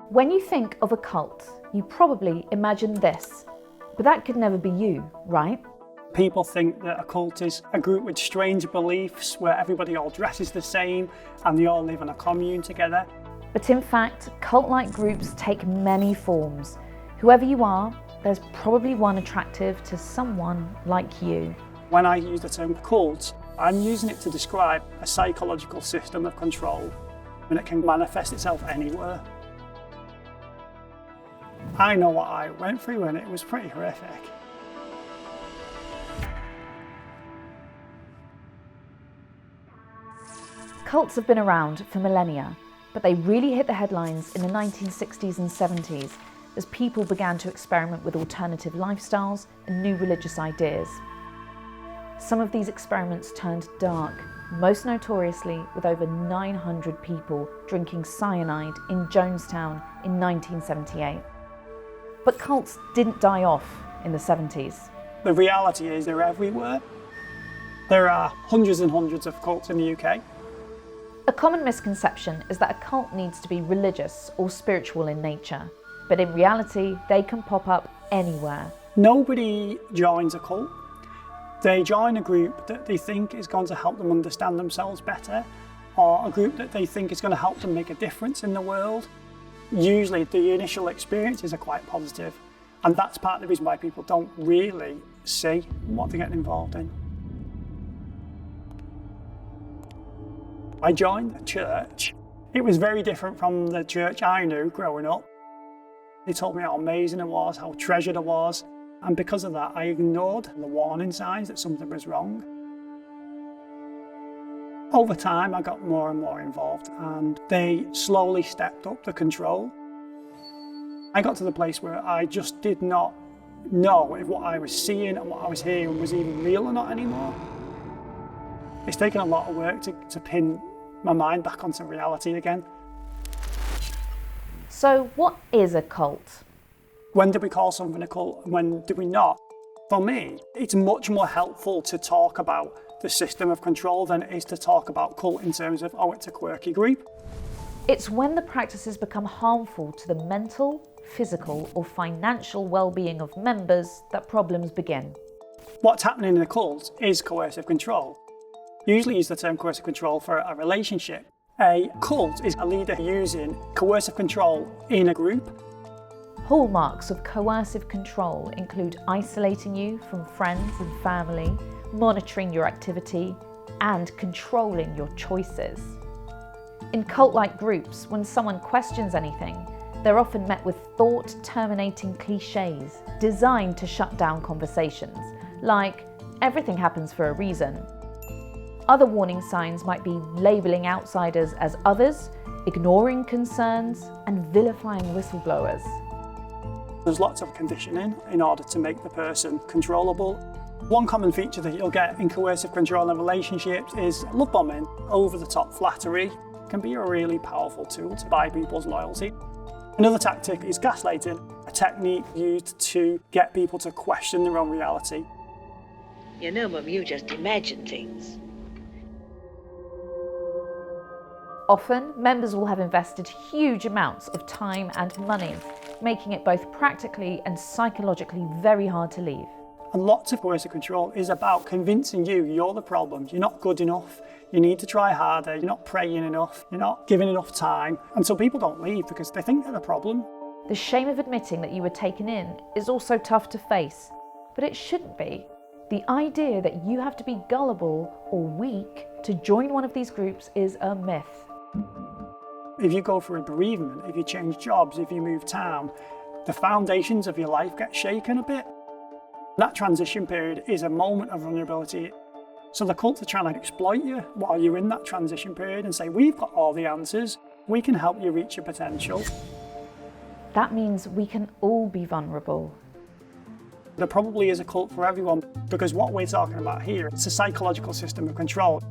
When you think of a cult, you probably imagine this, but that could never be you, right? People think that a cult is a group with strange beliefs where everybody all dresses the same and they all live in a commune together. But in fact, cult-like groups take many forms. Whoever you are, there's probably one attractive to someone like you. When I use the term cult, I'm using it to describe a psychological system of control, and it can manifest itself anywhere. I know what I went through and it was pretty horrific. Cults have been around for millennia, but they really hit the headlines in the 1960s and 70s as people began to experiment with alternative lifestyles and new religious ideas. Some of these experiments turned dark, most notoriously with over 900 people drinking cyanide in Jonestown in 1978. But cults didn't die off in the 70s. The reality is they're everywhere. There are hundreds and hundreds of cults in the UK. A common misconception is that a cult needs to be religious or spiritual in nature, but in reality, they can pop up anywhere. Nobody joins a cult. They join a group that they think is going to help them understand themselves better, or a group that they think is going to help them make a difference in the world. Usually the initial experiences are quite positive, and that's part of the reason why people don't really see what they're getting involved in. I joined the church. It was very different from the church I knew growing up. They told me how amazing it was, how treasured it was, and because of that I ignored the warning signs that something was wrong. Over time I got more and more involved and they slowly stepped up the control. I got to the place where I just did not know if what I was seeing and what I was hearing was even real or not anymore. It's taken a lot of work to pin my mind back onto reality again. So what is a cult? When do we call something a cult and when do we not? For me, it's much more helpful to talk about the system of control than it is to talk about cult in terms of, oh, it's a quirky group. It's when the practices become harmful to the mental, physical or financial well-being of members that problems begin. What's happening in a cult is coercive control. Usually use the term coercive control for a relationship. A cult is a leader using coercive control in a group. Hallmarks of coercive control include isolating you from friends and family, monitoring your activity, and controlling your choices. In cult-like groups, when someone questions anything, they're often met with thought-terminating cliches designed to shut down conversations, like, everything happens for a reason. Other warning signs might be labelling outsiders as others, ignoring concerns, and vilifying whistleblowers. There's lots of conditioning in order to make the person controllable. One common feature that you'll get in coercive control in relationships is love bombing. Over-the-top flattery can be a really powerful tool to buy people's loyalty. Another tactic is gaslighting, a technique used to get people to question their own reality. You know, Mum, you just imagine things. Often, members will have invested huge amounts of time and money, making it both practically and psychologically very hard to leave. And lots of coercive control is about convincing you you're the problem, you're not good enough, you need to try harder, you're not praying enough, you're not giving enough time. And so people don't leave because they think they're the problem. The shame of admitting that you were taken in is also tough to face, but it shouldn't be. The idea that you have to be gullible or weak to join one of these groups is a myth. If you go through a bereavement, if you change jobs, if you move town, the foundations of your life get shaken a bit. That transition period is a moment of vulnerability. So the cults are trying to exploit you while you're in that transition period and say, we've got all the answers, we can help you reach your potential. That means we can all be vulnerable. There probably is a cult for everyone because what we're talking about here, it's a psychological system of control.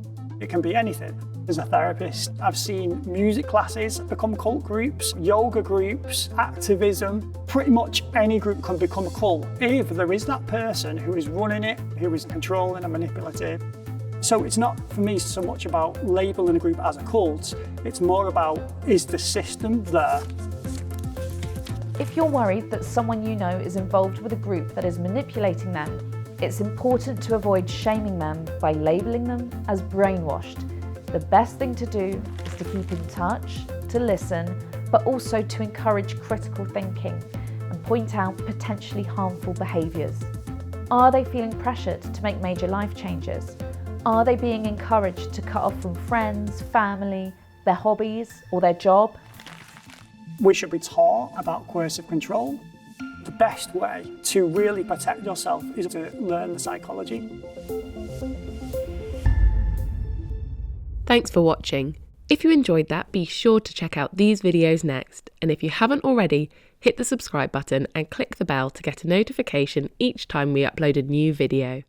It can be anything. As a therapist, I've seen music classes become cult groups, yoga groups, activism. Pretty much any group can become a cult if there is that person who is running it, who is controlling and manipulative. So it's not, for me, so much about labelling a group as a cult. It's more about, is the system there? If you're worried that someone you know is involved with a group that is manipulating them, it's important to avoid shaming them by labelling them as brainwashed. The best thing to do is to keep in touch, to listen, but also to encourage critical thinking and point out potentially harmful behaviours. Are they feeling pressured to make major life changes? Are they being encouraged to cut off from friends, family, their hobbies or their job? We should be taught about coercive control. The best way to really protect yourself is to learn the psychology. Thanks for watching. If you enjoyed that, be sure to check out these videos next. And if you haven't already, hit the subscribe button and click the bell to get a notification each time we upload a new video.